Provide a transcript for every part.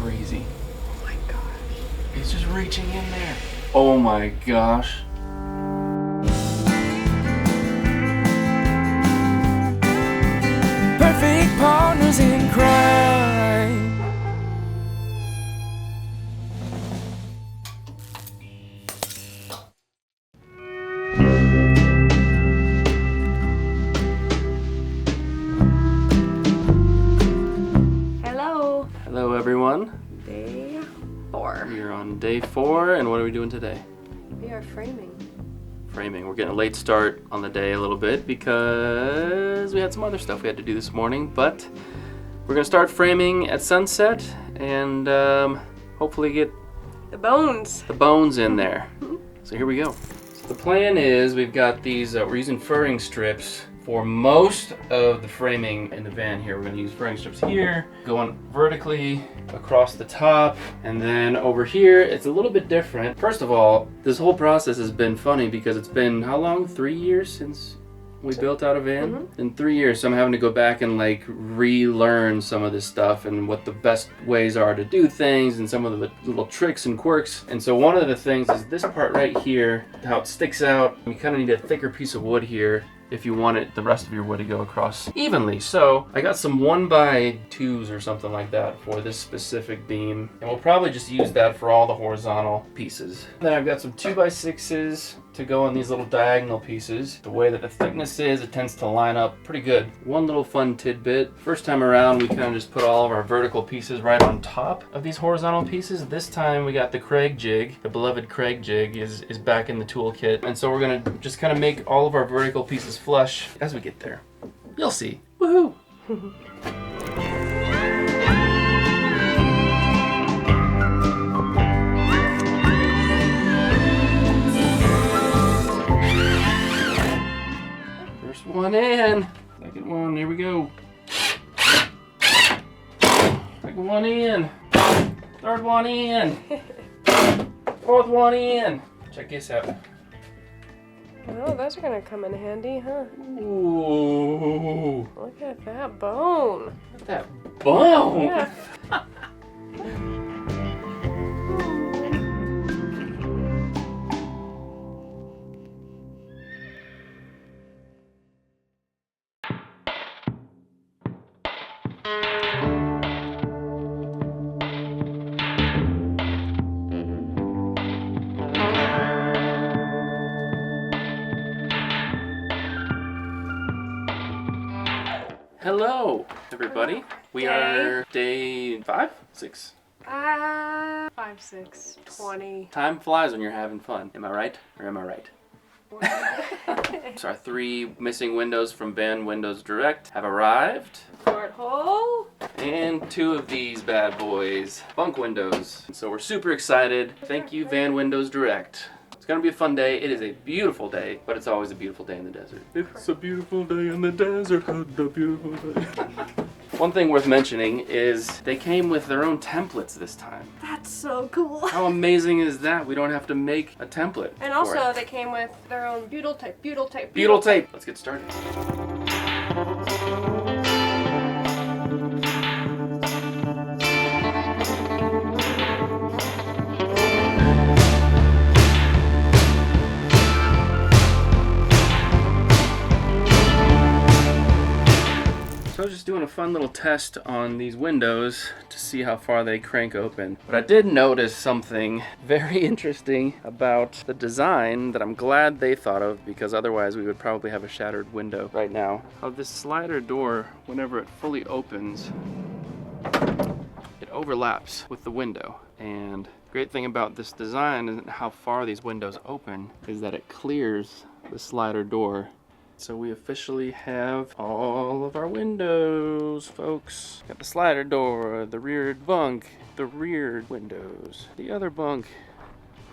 crazy. Oh my gosh. It's just reaching in there. Oh my gosh. Perfect partners in crime. Hello. Hello everyone. Day 4. We are on day 4, and what are we doing today? We are framing. Framing. We're getting a late start on the day a little bit because we had some other stuff we had to do this morning, but we're gonna start framing at sunset and hopefully get The bones. the bones in there. So here we go. So the plan is we've got these, we're using furring strips for most of the framing in the van here. We're gonna use furring strips here, going vertically across the top, and then over here, it's a little bit different. First of all, this whole process has been funny because it's been, how long? 3 years since we built out a van? In 3 years, so I'm having to go back and like relearn some of this stuff and what the best ways are to do things and some of the little tricks and quirks. And so one of the things is this part right here, how it sticks out. You kind of need a thicker piece of wood here if you want the rest of your wood to go across evenly. So I got some 1x2s or something like that for this specific beam, and we'll probably just use that for all the horizontal pieces. Then I've got some 2x6s to go on these little diagonal pieces. The way that the thickness is, it tends to line up pretty good. One little fun tidbit, first time around we kind of just put all of our vertical pieces right on top of these horizontal pieces. This time we got the Craig jig, the beloved Craig jig is back in the toolkit, and so we're gonna just kind of make all of our vertical pieces flush as we get there. You'll see. Woohoo! First one in. Second one, here we go. Second one in. Third one in. Fourth one in. Check this out. Oh, those are gonna come in handy, huh? Ooh. Look at that bone. Look at that bone. Yeah. Hello, everybody. We are day 5, 6. 5, 6, 20. Time flies when you're having fun. Am I right? Or am I right? So our 3 missing windows from Van Windows Direct have arrived. Porthole. And 2 of these bad boys, bunk windows. So we're super excited. Thank you, Van Windows Direct. It's gonna be a fun day. It is a beautiful day, but it's always a beautiful day in the desert. It's a beautiful day in the desert, a beautiful day. One thing worth mentioning is they came with their own templates this time. That's so cool. How amazing is that? We don't have to make a template. And for also it. they came with their own butyl tape. Butyl tape. Let's get started. So I was just doing a fun little test on these windows to see how far they crank open. But I did notice something very interesting about the design that I'm glad they thought of, because otherwise we would probably have a shattered window right now. How this slider door, whenever it fully opens, it overlaps with the window. And the great thing about this design and how far these windows open is that it clears the slider door. So we officially have all of our windows, folks. Got the slider door, the rear bunk, the rear windows, the other bunk,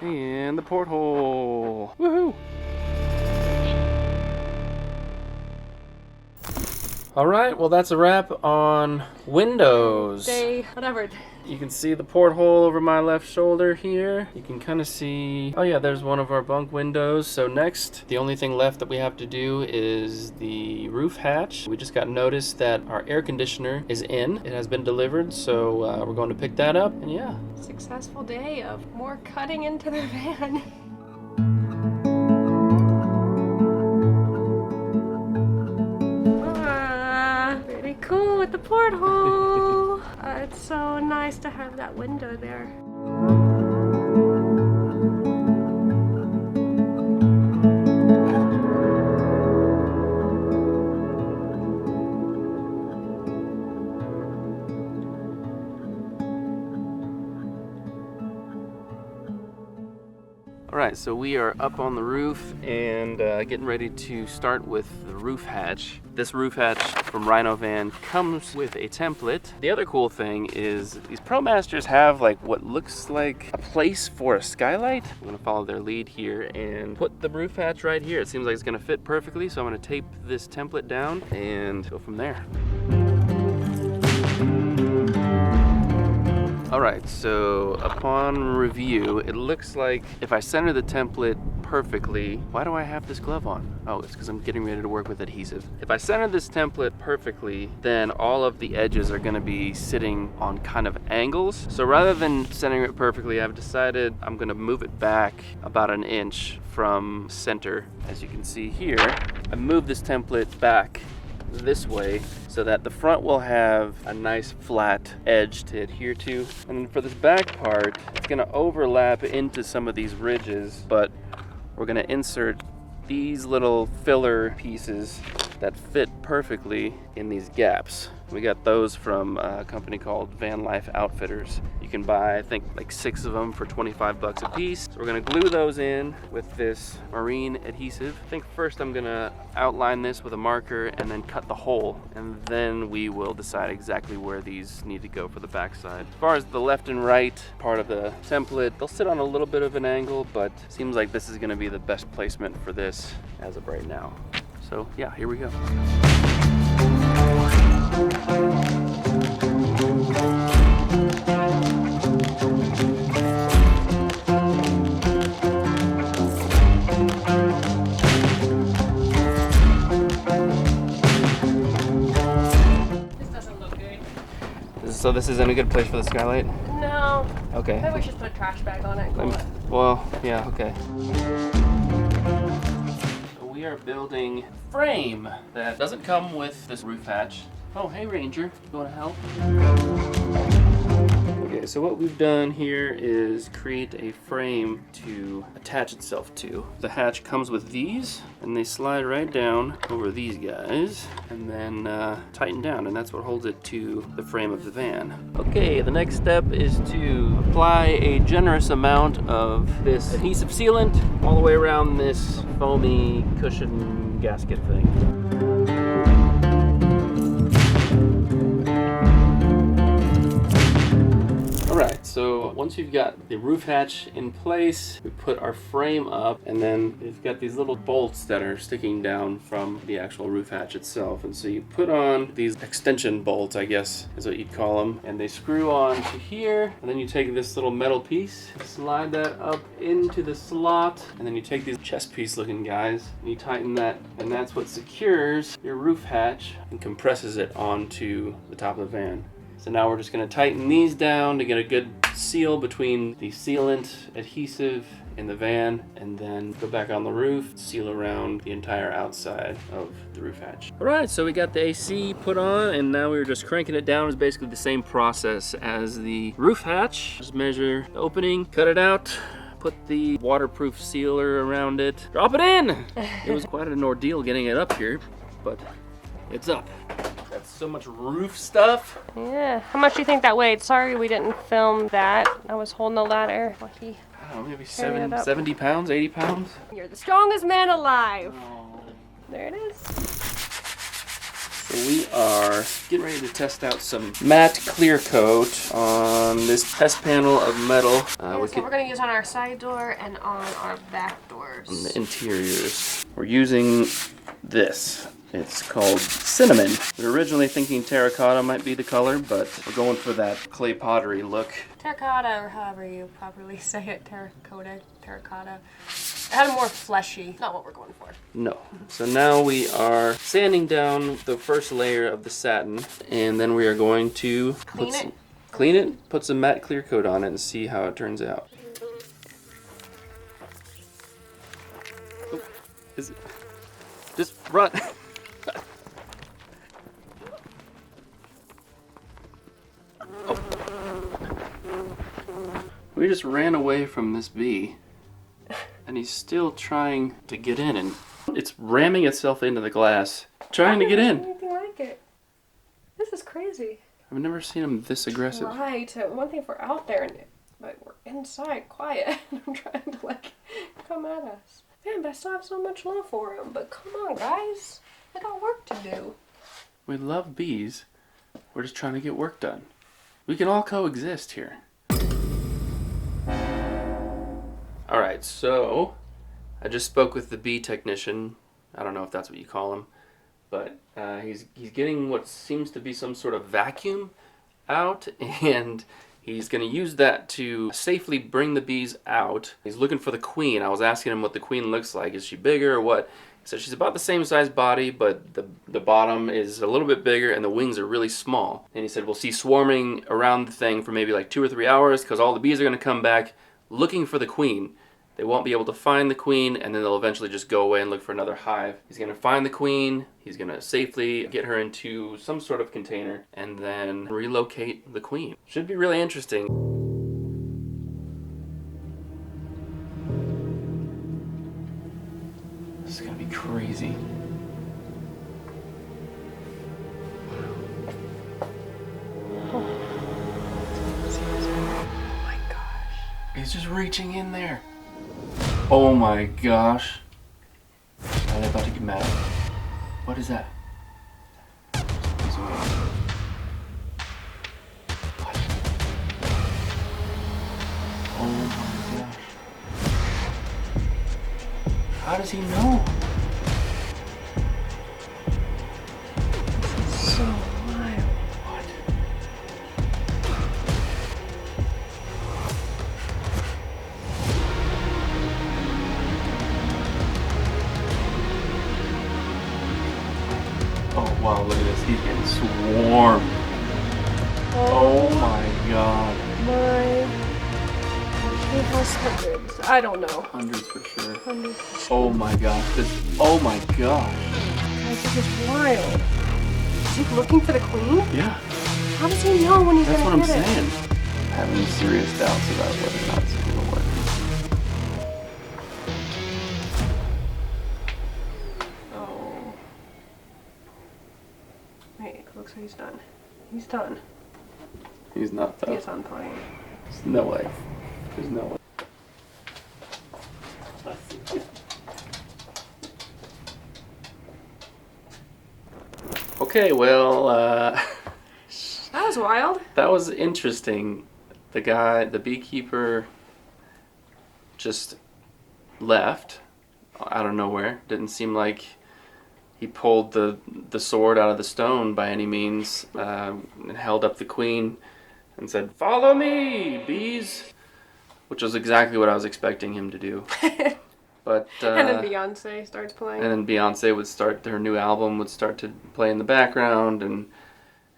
and the porthole. Woohoo! All right, well that's a wrap on windows. Day, whatever. You can see the porthole over my left shoulder here. You can kind of see, oh yeah, there's one of our bunk windows. So next, the only thing left that we have to do is the roof hatch. We just got notice that our air conditioner is in. It has been delivered, so we're going to pick that up, and yeah. Successful day of more cutting into the van. Very cool with the porthole. It's so nice to have that window there. All right, so we are up on the roof and getting ready to start with the roof hatch. This roof hatch from Rhino Van comes with a template. The other cool thing is these ProMasters have like what looks like a place for a skylight. I'm gonna follow their lead here and put the roof hatch right here. It seems like it's gonna fit perfectly, so I'm gonna tape this template down and go from there. All right, so upon review, it looks like if I center the template perfectly, why do I have this glove on? Oh, it's because I'm getting ready to work with adhesive. If I center this template perfectly, then all of the edges are gonna be sitting on kind of angles. So rather than centering it perfectly, I've decided I'm gonna move it back about an inch from center. As you can see here, I moved this template back this way so that the front will have a nice flat edge to adhere to. And then for this back part, it's gonna overlap into some of these ridges, but we're gonna insert these little filler pieces that fit perfectly in these gaps. We got those from a company called Van Life Outfitters. You can buy, I think, like 6 of them for 25 bucks a piece. So we're gonna glue those in with this marine adhesive. I think first I'm gonna outline this with a marker and then cut the hole. And then we will decide exactly where these need to go for the backside. As far as the left and right part of the template, they'll sit on a little bit of an angle, but it seems like this is gonna be the best placement for this as of right now. So yeah, here we go. This doesn't look good. So this isn't a good place for the skylight? No. Okay. Maybe we should put a trash bag on it. And go Well, yeah, okay. We are building a frame that doesn't come with this roof hatch. Oh, hey Ranger, you want to help? Okay, so what we've done here is create a frame to attach itself to. The hatch comes with these, and they slide right down over these guys, and then tighten down, and that's what holds it to the frame of the van. Okay, the next step is to apply a generous amount of this adhesive sealant all the way around this foamy cushion gasket thing. Alright, so once you've got the roof hatch in place, we put our frame up, and then we've got these little bolts that are sticking down from the actual roof hatch itself. And so you put on these extension bolts, I guess is what you'd call them, and they screw on to here, and then you take this little metal piece, slide that up into the slot, and then you take these chest piece looking guys, and you tighten that, and that's what secures your roof hatch and compresses it onto the top of the van. So now we're just going to tighten these down to get a good seal between the sealant adhesive in the van, and then go back on the roof, seal around the entire outside of the roof hatch. All right, so we got the AC put on, and now we're just cranking it down. It's basically the same process as the roof hatch. Just measure the opening, cut it out, put the waterproof sealer around it, drop it in. It was quite an ordeal getting it up here, but it's up. That's so much roof stuff. Yeah. How much do you think that weighed? Sorry we didn't film that. I was holding the ladder. Well, I don't know, maybe 70 pounds, 80 pounds? You're the strongest man alive. Oh. There it is. So we are getting ready to test out some matte clear coat on this test panel of metal. We're going to use on our side door and on our back doors. On the interiors. We're using this. It's called cinnamon. We were originally thinking terracotta might be the color, but we're going for that clay pottery look. Terracotta, or however you properly say it, terracotta. It had a more fleshy, not what we're going for. No. So now we are sanding down the first layer of the satin, and then we are going to clean it, put some matte clear coat on it, and see how it turns out. Oh, is it? Just run. Oh. We just ran away from this bee, and he's still trying to get in, and it's ramming itself into the glass, trying to get in. I've never seen anything like it. This is crazy. I've never seen him this aggressive. Right. One thing if we're out there, but we're inside, quiet, and I'm trying to like come at us. Man, but I still have so much love for him. But come on, guys, I got work to do. We love bees. We're just trying to get work done. We can all coexist here. Alright, so I just spoke with the bee technician. I don't know if that's what you call him, but he's getting what seems to be some sort of vacuum out, and he's going to use that to safely bring the bees out. He's looking for the queen. I was asking him what the queen looks like. Is she bigger or what? He said she's about the same size body, but the bottom is a little bit bigger and the wings are really small. And he said we'll see swarming around the thing for maybe like 2 or 3 hours because all the bees are going to come back looking for the queen. They won't be able to find the queen, and then they'll eventually just go away and look for another hive. He's going to find the queen, he's going to safely get her into some sort of container, and then relocate the queen. Should be really interesting. This is going to be crazy. Oh my gosh. He's just reaching in there. Oh my gosh. Are they about to get mad? What is that? What? Oh my gosh. How does he know? This is so wild. What? Oh wow, look at this. He's getting swarmed. Oh my god. He has hundreds. I don't know. Hundreds for sure. Hundreds. Oh my gosh. Oh my gosh. This is wild. Is he looking for the queen? Yeah. How does he know when he's That's gonna what I'm get saying. Having serious doubts about whether or not it's going to work. Oh. Wait, it looks like he's done. He's done. He's not though. He's on point. There's no way. There's no way. Okay, well, That was wild. that was interesting. The beekeeper just left out of nowhere. Didn't seem like he pulled the sword out of the stone by any means, and held up the queen and said, "Follow me, bees," which was exactly what I was expecting him to do. But And then Beyonce starts playing. and then Beyonce would start, her new album would start to play in the background, and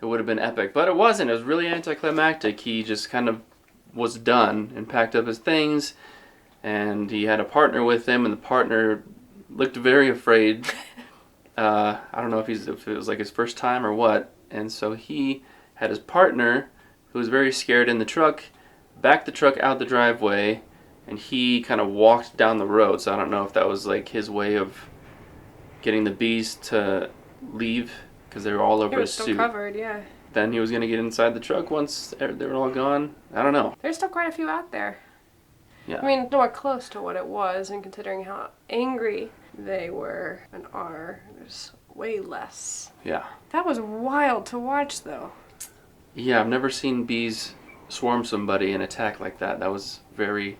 it would have been epic. But it wasn't. It was really anticlimactic. He just kind of was done and packed up his things, and he had a partner with him, and the partner looked very afraid. I don't know if it was like his first time or what, and so he had his partner, who was very scared, in the truck, backed the truck out the driveway, and he kind of walked down the road. So I don't know if that was like his way of getting the bees to leave, because they were all over his still suit. covered, yeah. Then he was going to get inside the truck once they were all gone. I don't know. There's still quite a few out there. Yeah. I mean, nowhere close to what it was, and considering how angry they were and are, there's way less. Yeah. That was wild to watch, though. Yeah, I've never seen bees swarm somebody and attack like that. That was very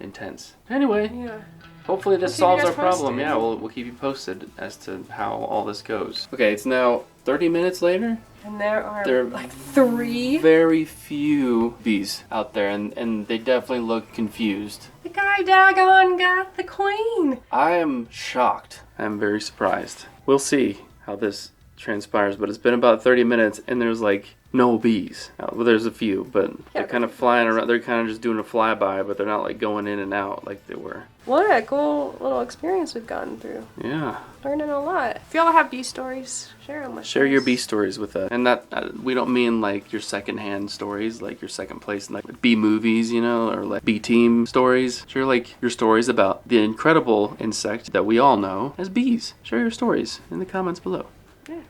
intense. Anyway, Yeah. Hopefully this Keep you solves guys our problem. posted. Yeah, we'll keep you posted as to how all this goes. Okay, it's now 30 minutes later. And there are There- like 3. Very few bees out there, and they definitely look confused. The guy daggone got the queen. I am shocked. I'm very surprised. We'll see how this transpires, but it's been about 30 minutes and there's like no bees. Well, there's a few, but they're kind of flying around. They're kind of just doing a flyby, but they're not like going in and out like they were. What a cool little experience we've gotten through. Yeah. Learning a lot. If y'all have bee stories, share them with us. Share your bee stories with us. And that we don't mean like your secondhand stories, like your second place in like bee movies, you know, or like bee team stories. Share like your stories about the incredible insect that we all know as bees. Share your stories in the comments below. Yeah.